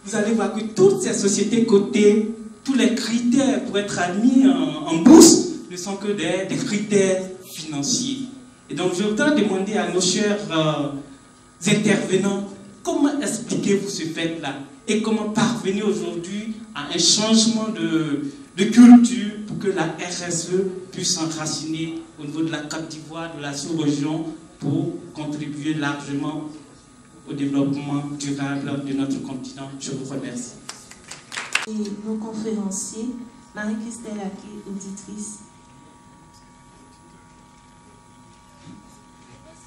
vous allez voir que toutes ces sociétés cotées, tous les critères pour être admis en bourse ne sont que des critères financiers. Et donc je voudrais demander à nos chers intervenants, comment expliquez-vous ce fait-là et comment parvenir aujourd'hui à un changement de culture pour que la RSE puisse s'enraciner au niveau de la Côte d'Ivoire, de la sous-région, pour contribuer largement au développement durable de notre continent. Je vous remercie. Et nos conférenciers, Marie-Christelle Aki, auditrice.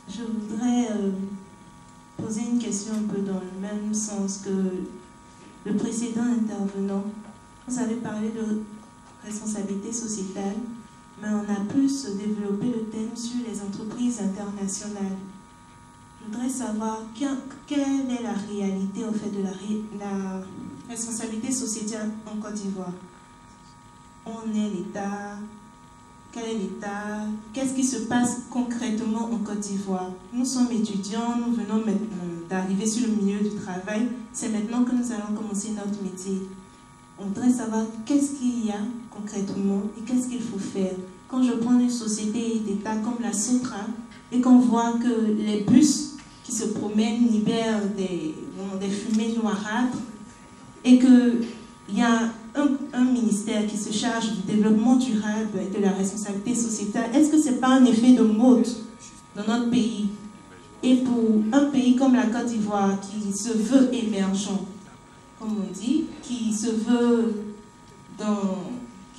Je voudrais poser une question un peu dans le même sens que le précédent intervenant. Vous avez parlé de responsabilité sociétale, mais on a plus développé le thème sur les entreprises internationales. Je voudrais savoir quelle est la réalité au fait de la responsabilité sociétale en Côte d'Ivoire. On est l'État. Quel est l'État? Qu'est-ce qui se passe concrètement en Côte d'Ivoire? Nous sommes étudiants, nous venons maintenant d'arriver sur le milieu du travail. C'est maintenant que nous allons commencer notre métier. On voudrait savoir qu'est-ce qu'il y a concrètement et qu'est-ce qu'il faut faire. Quand je prends une société d'État comme la Sotra et qu'on voit que les bus qui se promènent libèrent des fumées noirâtres et qu'il y a un ministère qui se charge du développement durable et de la responsabilité sociétale, est-ce que ce n'est pas un effet de mode dans notre pays? Et pour un pays comme la Côte d'Ivoire qui se veut émergent, comme on dit, qui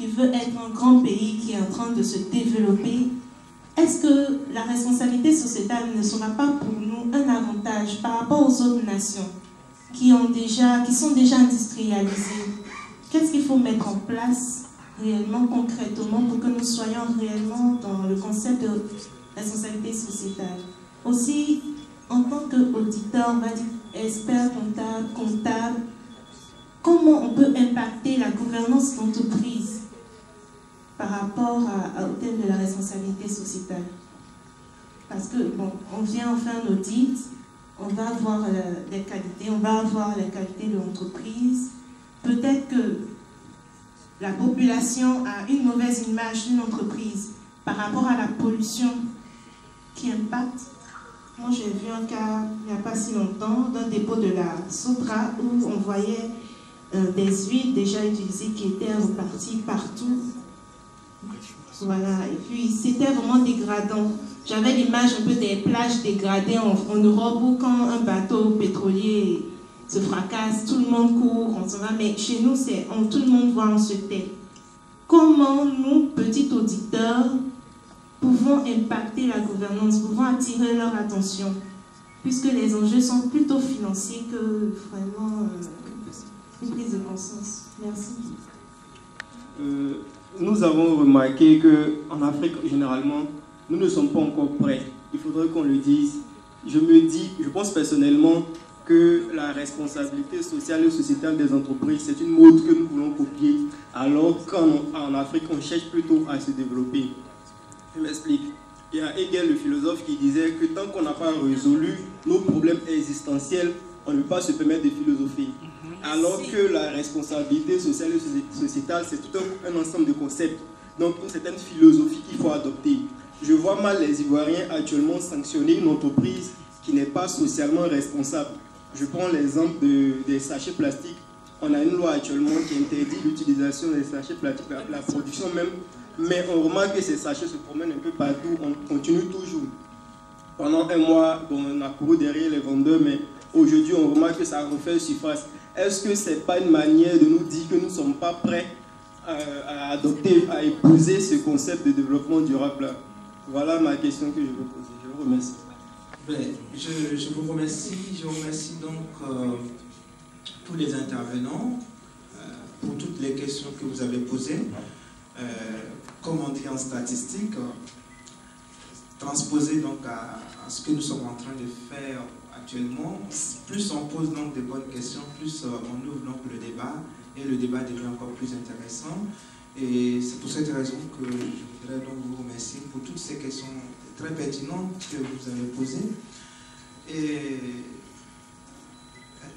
veut être un grand pays qui est en train de se développer, est-ce que la responsabilité sociétale ne sera pas pour nous un avantage par rapport aux autres nations qui sont déjà industrialisées? Qu'est-ce qu'il faut mettre en place réellement, concrètement, pour que nous soyons réellement dans le concept de responsabilité sociétale? Aussi, en tant qu'auditeur, on va dire expert comptable, comment on peut impacter la gouvernance d'entreprise par rapport au thème de la responsabilité sociétale? Parce que, bon, on vient faire un audit, on va voir les qualités, on va voir les qualités de l'entreprise. Peut-être que la population a une mauvaise image d'une entreprise par rapport à la pollution qui impacte. Moi, j'ai vu un cas, il n'y a pas si longtemps, d'un dépôt de la Sotra où on voyait des huiles déjà utilisées qui étaient reparties partout. Voilà, et puis c'était vraiment dégradant. J'avais l'image un peu des plages dégradées en Europe où quand un bateau pétrolier se fracasse, tout le monde court, on s'en va, mais chez nous, tout le monde voit, on se tait. Comment nous, petits auditeurs, pouvons impacter la gouvernance, pouvons attirer leur attention, puisque les enjeux sont plutôt financiers que vraiment une prise de conscience. Merci. Nous avons remarqué qu'en Afrique, généralement, nous ne sommes pas encore prêts. Il faudrait qu'on le dise. Je pense personnellement que la responsabilité sociale et sociétale des entreprises, c'est une mode que nous voulons copier, alors qu'en Afrique, on cherche plutôt à se développer. Je m'explique. Il y a Hegel, le philosophe, qui disait que tant qu'on n'a pas résolu nos problèmes existentiels, on ne peut pas se permettre de philosopher. Alors que la responsabilité sociale et sociétale, c'est tout un ensemble de concepts. Donc, une certaine philosophie qu'il faut adopter. Je vois mal les Ivoiriens actuellement sanctionner une entreprise qui n'est pas socialement responsable. Je prends l'exemple des sachets plastiques. On a une loi actuellement qui interdit l'utilisation des sachets plastiques, la production même. Mais on remarque que ces sachets se promènent un peu partout. On continue toujours. Pendant un mois, bon, on a couru derrière les vendeurs, mais aujourd'hui, on remarque que ça refait surface. Est-ce que ce n'est pas une manière de nous dire que nous ne sommes pas prêts à adopter, à épouser ce concept de développement durable? Voilà ma question que je veux poser. Je vous remercie. Je vous remercie. Je remercie donc tous les intervenants pour toutes les questions que vous avez posées. Comme on dit en statistique, transposer donc à ce que nous sommes en train de faire actuellement, plus on pose donc de bonnes questions, plus on ouvre donc le débat et le débat devient encore plus intéressant. Et c'est pour cette raison que je voudrais donc vous remercier pour toutes ces questions très pertinentes que vous avez posées. Et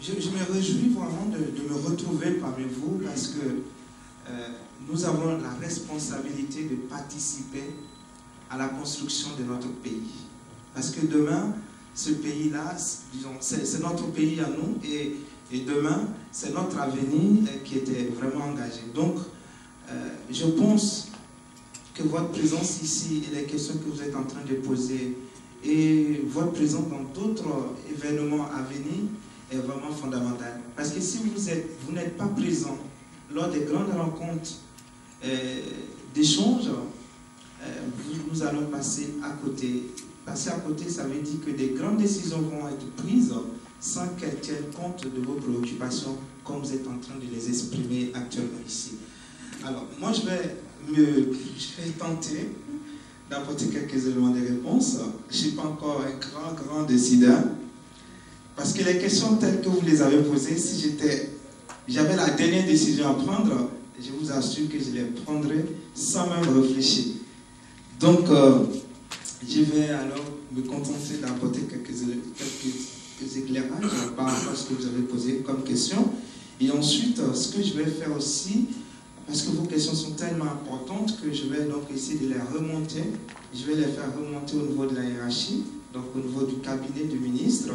je me réjouis vraiment de me retrouver parmi vous parce que nous avons la responsabilité de participer à la construction de notre pays. Parce que demain, ce pays-là, disons, c'est notre pays à nous et demain, c'est notre avenir qui était vraiment engagé. Donc, je pense que votre présence ici et les questions que vous êtes en train de poser et votre présence dans d'autres événements à venir est vraiment fondamentale. Parce que si vous n'êtes pas présent lors des grandes rencontres d'échanges, nous allons passer à côté. Passer à côté, ça veut dire que des grandes décisions vont être prises sans qu'elles tiennent compte de vos préoccupations, comme vous êtes en train de les exprimer actuellement ici. Alors, moi, je vais tenter d'apporter quelques éléments de réponse. Je ne suis pas encore un grand décideur, parce que les questions telles que vous les avez posées, si j'avais la dernière décision à prendre, je vous assure que je les prendrais sans même réfléchir. Donc, je vais alors me contenter d'apporter quelques éclairages par rapport à ce que vous avez posé comme question. Et ensuite, ce que je vais faire aussi, parce que vos questions sont tellement importantes que je vais donc essayer de les remonter. Je vais les faire remonter au niveau de la hiérarchie, donc au niveau du cabinet du ministre,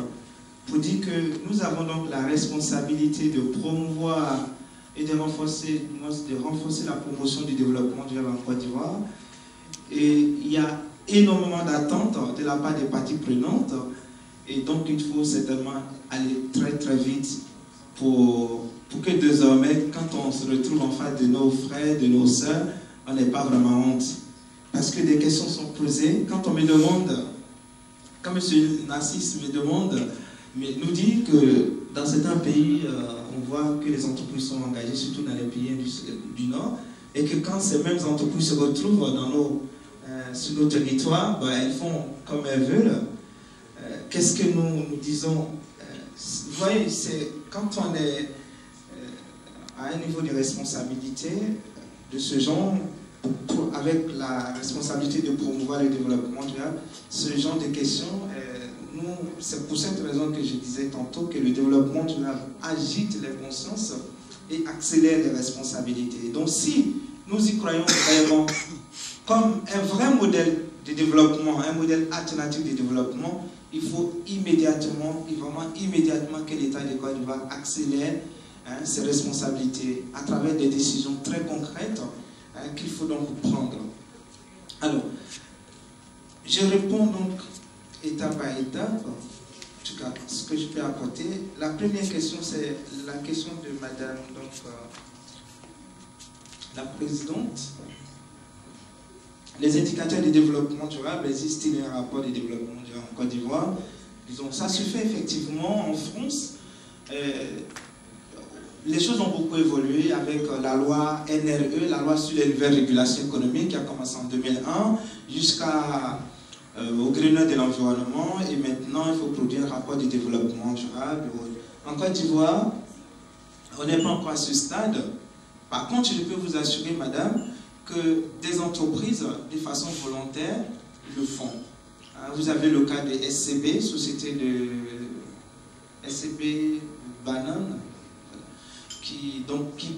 pour dire que nous avons donc la responsabilité de promouvoir et de renforcer la promotion du développement durable en Côte d'Ivoire. Et il y a énormément d'attentes de la part des parties prenantes. Et donc, il faut certainement aller très vite pour que désormais, quand on se retrouve en face de nos frères, de nos sœurs, on n'ait pas vraiment honte. Parce que des questions sont posées. Quand on me demande, quand M. Narcisse me demande, mais nous dit que dans certains pays, on voit que les entreprises sont engagées, surtout dans les pays du Nord, et que quand ces mêmes entreprises se retrouvent sur nos territoires, elles font comme elles veulent. Qu'est-ce que nous disons? Vous voyez, c'est quand on est à un niveau de responsabilité de ce genre, avec la responsabilité de promouvoir le développement durable, ce genre de questions, c'est pour cette raison que je disais tantôt que le développement durable agite les consciences et accélère les responsabilités. Donc si nous y croyons vraiment comme un vrai modèle de développement, un modèle alternatif de développement, il faut immédiatement, que l'État de Côte d'Ivoire accélère ses responsabilités à travers des décisions très concrètes qu'il faut donc prendre. Alors, je réponds donc étape par étape, en tout cas, ce que je peux apporter. La première question, c'est la question de Madame, donc, la présidente. Les indicateurs de développement durable, existe-t-il un rapport de développement durable en Côte d'Ivoire? Disons, ça se fait effectivement en France. Les choses ont beaucoup évolué avec la loi NRE, la loi sur les nouvelles régulations économiques qui a commencé en 2001 jusqu'au Grenelle de l'environnement, et maintenant il faut produire un rapport de développement durable. En Côte d'Ivoire, on n'est pas encore à ce stade. Par contre, je peux vous assurer, madame, que des entreprises, de façon volontaire, le font. Vous avez le cas de SCB, société de SCB Banane, qui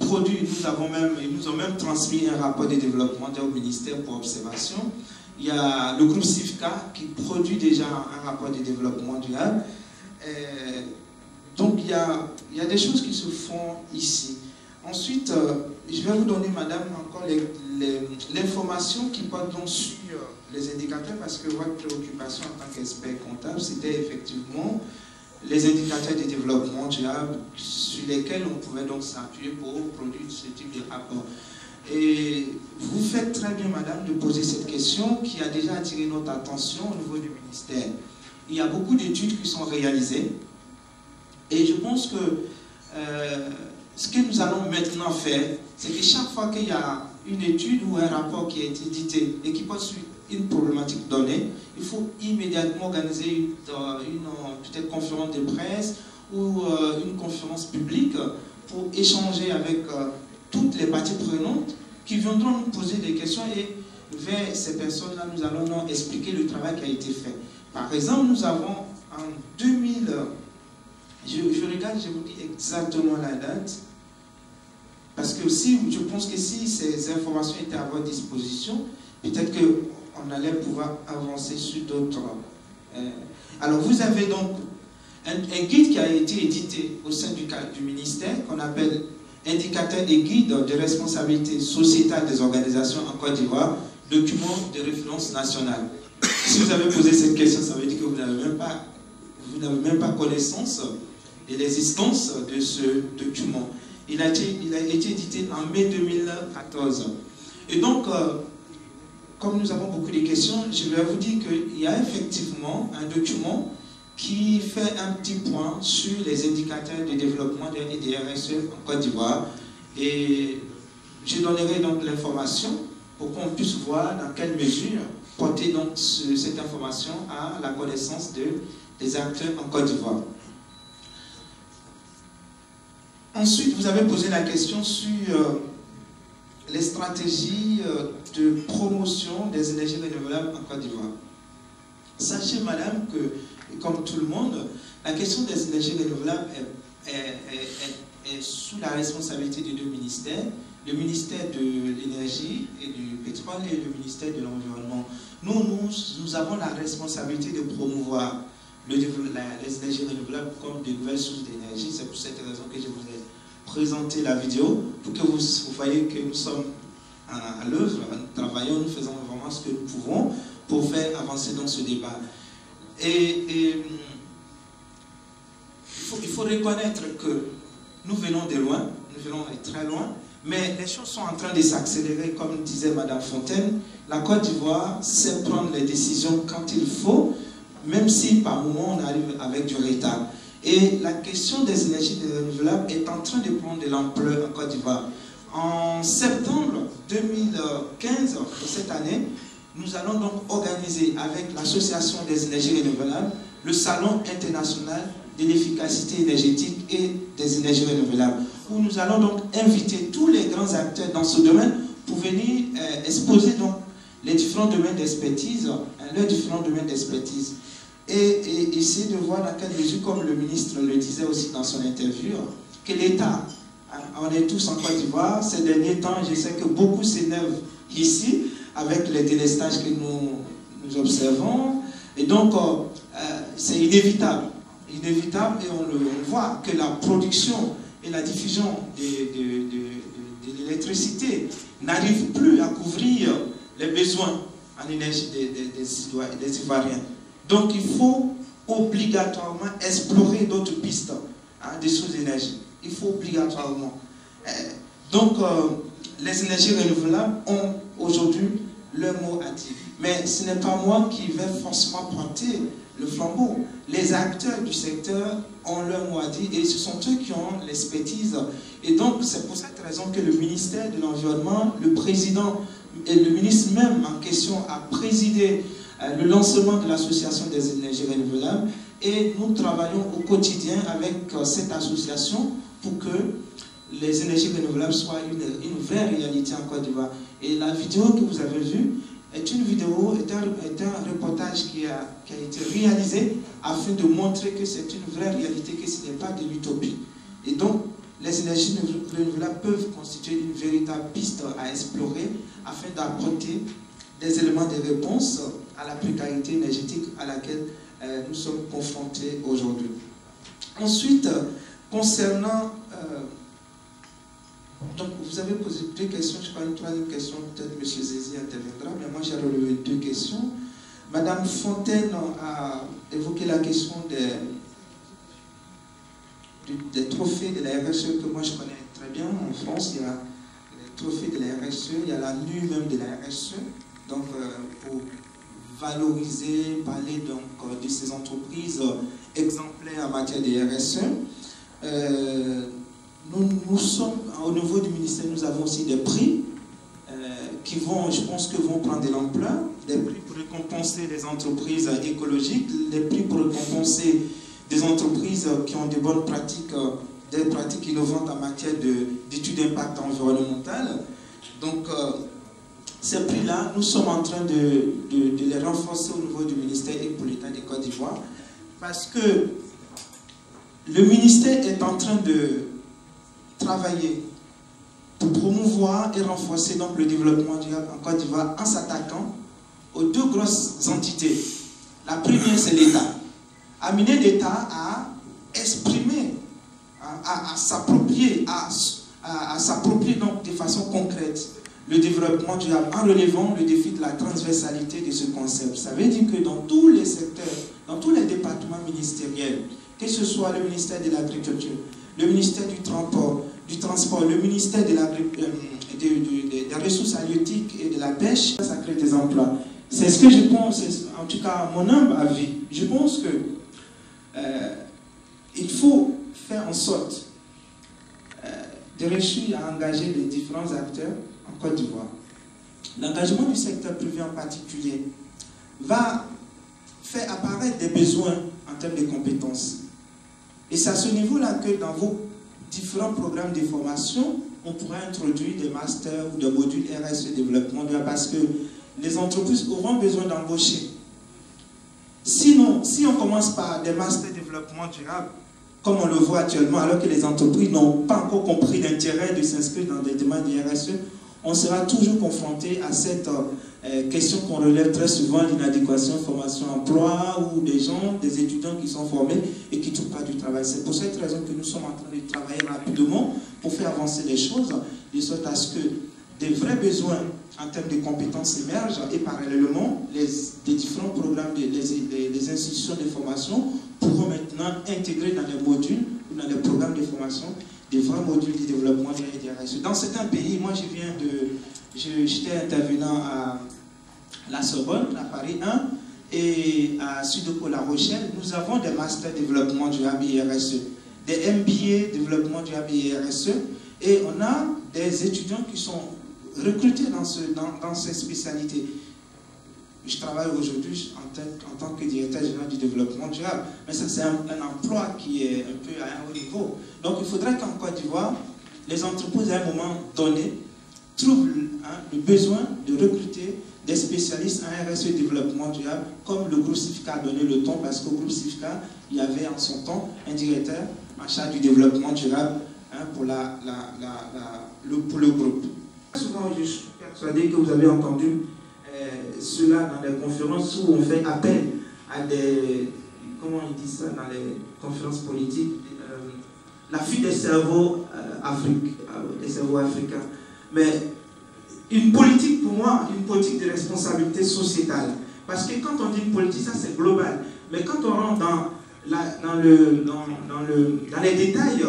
produit, ils nous ont même transmis un rapport de développement au ministère pour observation. Il y a le groupe CIFCA qui produit déjà un rapport de développement durable. Donc il y a des choses qui se font ici. Ensuite, je vais vous donner, madame, encore l'information qui porte donc sur les indicateurs, parce que votre préoccupation en tant qu'expert comptable, c'était effectivement les indicateurs de développement durable sur lesquels on pouvait donc s'appuyer pour produire ce type de rapport. Et vous faites très bien, madame, de poser cette question qui a déjà attiré notre attention au niveau du ministère. Il y a beaucoup d'études qui sont réalisées et je pense que ce que nous allons maintenant faire, c'est que chaque fois qu'il y a une étude ou un rapport qui a été édité et qui porte sur une problématique donnée, il faut immédiatement organiser peut-être conférence de presse ou une conférence publique pour échanger avec toutes les parties prenantes qui viendront nous poser des questions, et vers ces personnes-là, nous allons leur expliquer le travail qui a été fait. Par exemple, nous avons en Je regarde, je vous dis exactement la date. Parce que aussi, je pense que si ces informations étaient à votre disposition, peut-être qu'on allait pouvoir avancer sur d'autres. Alors, vous avez donc un guide qui a été édité au sein du ministère, qu'on appelle Indicateurs et guides de responsabilité sociétale des organisations en Côte d'Ivoire, document de référence nationale. Si vous avez posé cette question, ça veut dire que vous n'avez même pas connaissance de l'existence de ce document. Il a été édité en mai 2014. Et donc, comme nous avons beaucoup de questions, je vais vous dire qu'il y a effectivement un document qui fait un petit point sur les indicateurs de développement et des RSE en Côte d'Ivoire. Et je donnerai donc l'information pour qu'on puisse voir dans quelle mesure porter donc cette information à la connaissance des acteurs en Côte d'Ivoire. Ensuite, vous avez posé la question sur les stratégies de promotion des énergies renouvelables en Côte d'Ivoire. Sachez, madame, que, comme tout le monde, la question des énergies renouvelables est sous la responsabilité de deux ministères, le ministère de l'énergie et du pétrole et le ministère de l'environnement. Nous avons la responsabilité de promouvoir les énergies renouvelables comme de nouvelles sources d'énergie. C'est pour cette raison que je vous ai présenté la vidéo, pour que vous voyez que nous sommes à l'œuvre, nous travaillons, nous faisons vraiment ce que nous pouvons pour faire avancer dans ce débat. Et il faut reconnaître que nous venons de loin, nous venons de très loin, mais les choses sont en train de s'accélérer, comme disait Madame Fontaine. La Côte d'Ivoire sait prendre les décisions quand il faut, même si par moment on arrive avec du retard. Et la question des énergies renouvelables est en train de prendre de l'ampleur en Côte d'Ivoire. En septembre 2015, de cette année, nous allons donc organiser avec l'Association des énergies renouvelables le Salon international de l'efficacité énergétique et des énergies renouvelables, où nous allons donc inviter tous les grands acteurs dans ce domaine pour venir exposer donc les différents domaines d'expertise, leurs différents domaines d'expertise. Et essayer de voir dans quelle mesure, comme le ministre le disait aussi dans son interview, que l'État, on est tous en Côte d'Ivoire, ces derniers temps, je sais que beaucoup s'énervent ici, avec les délestages que nous observons, et donc c'est inévitable, et on le voit que la production et la diffusion de l'électricité n'arrivent plus à couvrir les besoins en énergie des Ivoiriens. Donc il faut obligatoirement explorer d'autres pistes des sources d'énergie. Il faut obligatoirement. Donc les énergies renouvelables ont aujourd'hui leur mot à dire. Mais ce n'est pas moi qui vais forcément porter le flambeau. Les acteurs du secteur ont leur mot à dire et ce sont eux qui ont l'expertise. Et donc c'est pour cette raison que le ministère de l'Environnement, le président et le ministre même en question a présidé le lancement de l'Association des énergies renouvelables et nous travaillons au quotidien avec cette association pour que les énergies renouvelables soient une vraie réalité en Côte d'Ivoire. Et la vidéo que vous avez vue est un reportage qui a été réalisé afin de montrer que c'est une vraie réalité, que ce n'est pas de l'utopie. Et donc, les énergies renouvelables peuvent constituer une véritable piste à explorer afin d'apporter des éléments de réponse à la précarité énergétique à laquelle nous sommes confrontés aujourd'hui. Ensuite, concernant... donc, vous avez posé deux questions, je crois une troisième question, peut-être M. Zézi interviendra, mais moi j'ai relevé deux questions. Madame Fontaine a évoqué la question des trophées de la RSE que moi je connais très bien. En France, il y a les trophées de la RSE, il y a la nuit même de la RSE. Donc, pour valoriser, parler donc, de ces entreprises exemplaires en matière de RSE, nous sommes, au niveau du ministère, nous avons aussi des prix qui vont, je pense que vont prendre de l'ampleur, des prix pour récompenser les entreprises écologiques, des prix pour récompenser des entreprises qui ont de bonnes pratiques, des pratiques innovantes en matière d'études d'impact environnemental. Donc, ces prix-là, nous sommes en train de les renforcer au niveau du ministère et pour l'État de Côte d'Ivoire, parce que le ministère est en train de travailler pour promouvoir et renforcer donc, le développement durable en Côte d'Ivoire en s'attaquant aux deux grosses entités. La première, c'est l'État. Amener l'État à exprimer, à s'approprier, à s'approprier donc de façon concrète le développement durable en relevant le défi de la transversalité de ce concept. Ça veut dire que dans tous les secteurs, dans tous les départements ministériels, que ce soit le ministère de l'Agriculture, le ministère du Transport, le ministère des Ressources halieutiques et de la Pêche, ça crée des emplois. C'est ce que je pense, en tout cas mon humble avis. Je pense que il faut faire en sorte de réussir à engager les différents acteurs en Côte d'Ivoire. L'engagement du secteur privé en particulier va faire apparaître des besoins en termes de compétences. Et c'est à ce niveau-là que dans vos différents programmes de formation, on pourra introduire des masters ou des modules RSE développement durable parce que les entreprises auront besoin d'embaucher. Sinon, si on commence par des masters développement durable, comme on le voit actuellement, alors que les entreprises n'ont pas encore compris l'intérêt de s'inscrire dans des demandes de RSE, on sera toujours confronté à cette question qu'on relève très souvent, l'inadéquation formation-emploi, ou des gens, des étudiants qui sont formés et qui ne trouvent pas du travail. C'est pour cette raison que nous sommes en train de travailler rapidement pour faire avancer les choses, de sorte à ce que des vrais besoins en termes de compétences émergent et parallèlement, les différents programmes des institutions de formation pourront maintenant intégrer dans les modules ou dans les programmes de formation des vrais modules de développement et de RSE. Dans certains pays, moi j'étais intervenant à la Sorbonne, à Paris 1, et à Sudoku La Rochelle, nous avons des masters développement durable et RSE, des MBA développement durable et RSE, et on a des étudiants qui sont recrutés dans ces spécialités. Je travaille aujourd'hui en tant que directeur général du développement durable, mais ça c'est un emploi qui est un peu à un haut niveau. Donc il faudrait qu'en Côte d'Ivoire, les entreprises à un moment donné trouvent le besoin de recruter des spécialistes en RSE développement durable, comme le groupe Cifca a donné le ton, parce qu'au groupe Cifca, il y avait en son temps un directeur en charge du développement durable pour le groupe. Souvent, je suis persuadé que vous avez entendu cela dans les conférences où on fait appel à des, comment on dit ça dans les conférences politiques, la fuite des cerveaux africains. Mais une politique, pour moi, une politique de responsabilité sociétale. Parce que quand on dit une politique, ça c'est global. Mais quand on rentre dans les détails,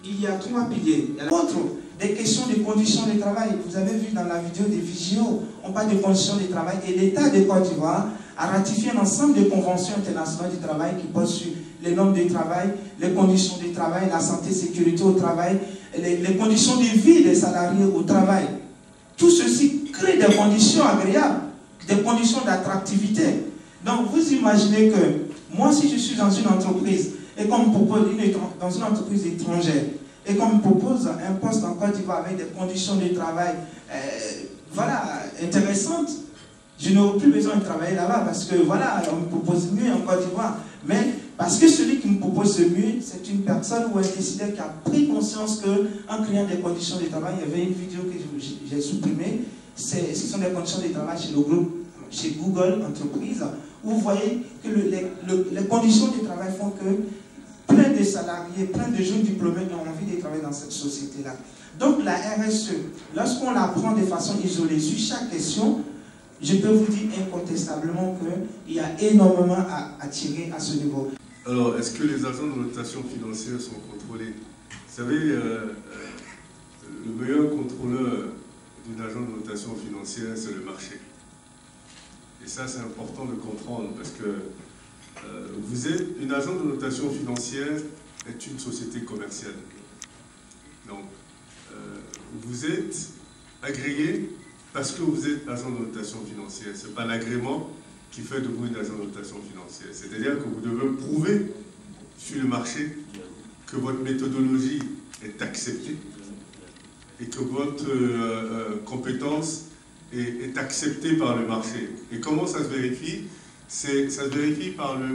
il y a trois piliers. Autre, des questions de conditions de travail. Vous avez vu dans la vidéo des Vigio, on parle de conditions de travail et l'État de Côte d'Ivoire a ratifié un ensemble de conventions internationales du travail qui portent sur les normes de travail, les conditions de travail, la santé, sécurité au travail, les conditions de vie des salariés au travail. Tout ceci crée des conditions agréables, des conditions d'attractivité. Donc vous imaginez que moi, si je suis dans une entreprise et qu'on me propose dans une entreprise étrangère, et qu'on me propose un poste en Côte d'Ivoire avec des conditions de travail intéressantes, je n'aurai plus besoin de travailler là-bas parce que voilà, on me propose mieux en Côte d'Ivoire. Mais parce que celui qui me propose le mieux, c'est une personne ou un décideur qui a pris conscience qu'en créant des conditions de travail, il y avait une vidéo que j'ai supprimée, ce sont des conditions de travail chez le groupe, chez Google Entreprise, où vous voyez que les conditions de travail font que plein de salariés, plein de jeunes diplômés ont envie de travailler dans cette société-là. Donc la RSE, lorsqu'on la prend de façon isolée sur chaque question, je peux vous dire incontestablement qu'il y a énormément à tirer à ce niveau. Alors, est-ce que les agents de notation financière sont contrôlés? Vous savez, le meilleur contrôleur d'une agent de notation financière, c'est le marché. Et ça, c'est important de comprendre parce que une agent de notation financière est une société commerciale. Donc, vous êtes agréé parce que vous êtes agent de notation financière. Ce n'est pas l'agrément qui fait de vous une agent de notation financière. C'est-à-dire que vous devez prouver sur le marché que votre méthodologie est acceptée et que votre compétence est acceptée par le marché. Et comment ça se vérifie? Ça se vérifie par le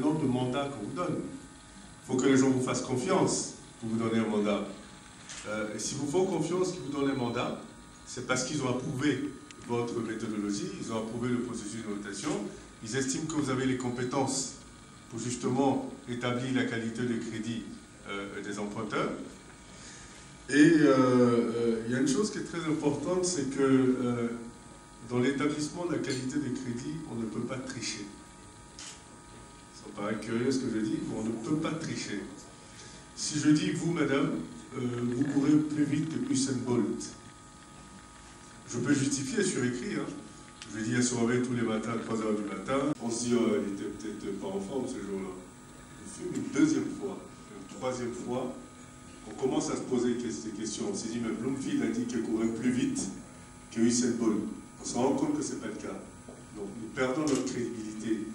nombre de mandats qu'on vous donne. Il faut que les gens vous fassent confiance pour vous donner un mandat. Et s'ils vous font confiance, qu'ils vous donnent un mandat, c'est parce qu'ils ont approuvé votre méthodologie, ils ont approuvé le processus de notation, ils estiment que vous avez les compétences pour justement établir la qualité de crédit des emprunteurs. Et il y a une chose qui est très importante, c'est que dans l'établissement de la qualité de crédit, on ne peut pas tricher. Ça me paraît curieux ce que je dis, mais on ne peut pas tricher. Si je dis, vous, madame, vous courez plus vite que Usain Bolt, je peux justifier sur écrit. Hein. Je dis, elle se réveille tous les matins à 3 h du matin. On se dit, elle était peut-être pas en forme ce jour-là. On fume une deuxième fois, une troisième fois. On commence à se poser ces questions. On s'est dit, mais Bloomfield a dit qu'elle courait plus vite que Usain Bolt. On se rend compte que ce n'est pas le cas. Donc nous perdons notre crédibilité.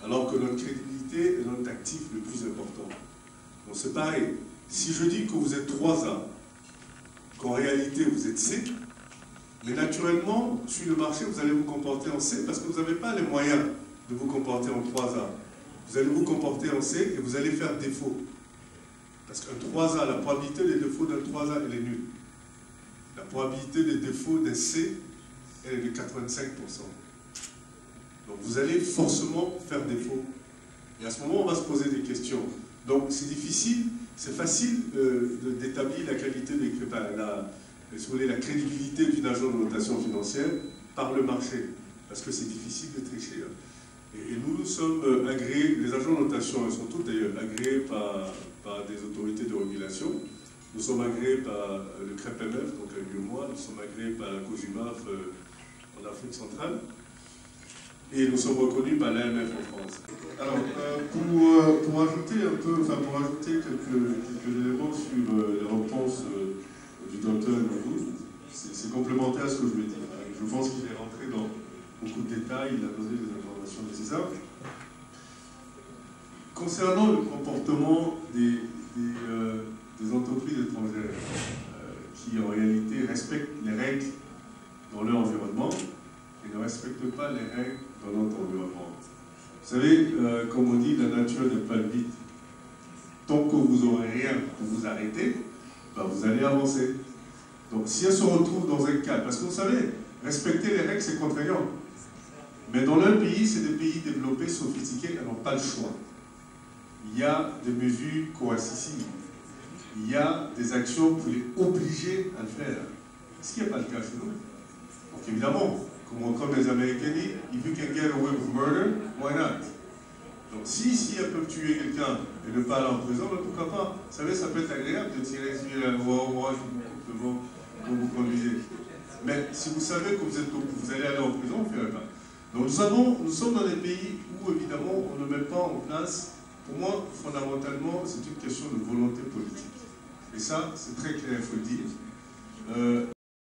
Alors que notre crédibilité est notre actif le plus important. Donc c'est pareil. Si je dis que vous êtes 3A, qu'en réalité vous êtes C, mais naturellement, sur le marché, vous allez vous comporter en C parce que vous n'avez pas les moyens de vous comporter en 3A. Vous allez vous comporter en C et vous allez faire défaut. Parce qu'un 3A, la probabilité des défauts d'un 3A, elle est nulle. La probabilité des défauts d'un C, elle est de 85%. Donc vous allez forcément faire défaut. Et à ce moment, on va se poser des questions. Donc c'est difficile, c'est facile d'établir la qualité des si vous voulez, la crédibilité d'une agent de notation financière par le marché, parce que c'est difficile de tricher. Et nous sommes agréés, les agents de notation, ils sont tous d'ailleurs agréés par des autorités de régulation. Nous sommes agréés par le CREPMF, donc avec moi, nous sommes agréés par la COJUMAF en Afrique centrale, et nous sommes reconnus par l'AMF en France. Alors, pour ajouter un peu, pour ajouter quelques éléments sur les réponses du docteur Ngoudou, c'est complémentaire à ce que je lui ai dit. Je pense qu'il est rentré dans beaucoup de détails, il a donné les informations nécessaires. Concernant le comportement des entreprises étrangères qui en réalité respectent les règles dans leur environnement et ne respectent pas les règles dans notre environnement. Vous savez, comme on dit, la nature n'est pas le vide. Tant que vous n'aurez rien pour vous arrêter, vous allez avancer. Donc si elle se retrouve dans un cadre, parce que vous savez, respecter les règles c'est contraignant. Mais dans leur pays, c'est des pays développés, sophistiqués, elles n'ont pas le choix. Il y a des mesures coercitives. Il y a des actions pour les obliger à le faire. Ce qui n'est pas le cas chez nous. Donc évidemment, comme les Américains disent, if you can get away with murder, why not? Donc si elles peuvent tuer quelqu'un et ne pas aller en prison, pourquoi pas? Vous savez, ça peut être agréable de tirer sur la voie quand vous conduisez. Mais si vous savez que vous allez aller en prison, vous ne ferez pas. Donc nous sommes dans des pays où évidemment on ne met pas en place, pour moi fondamentalement c'est une question de volonté politique. Et ça c'est très clair, il faut le dire.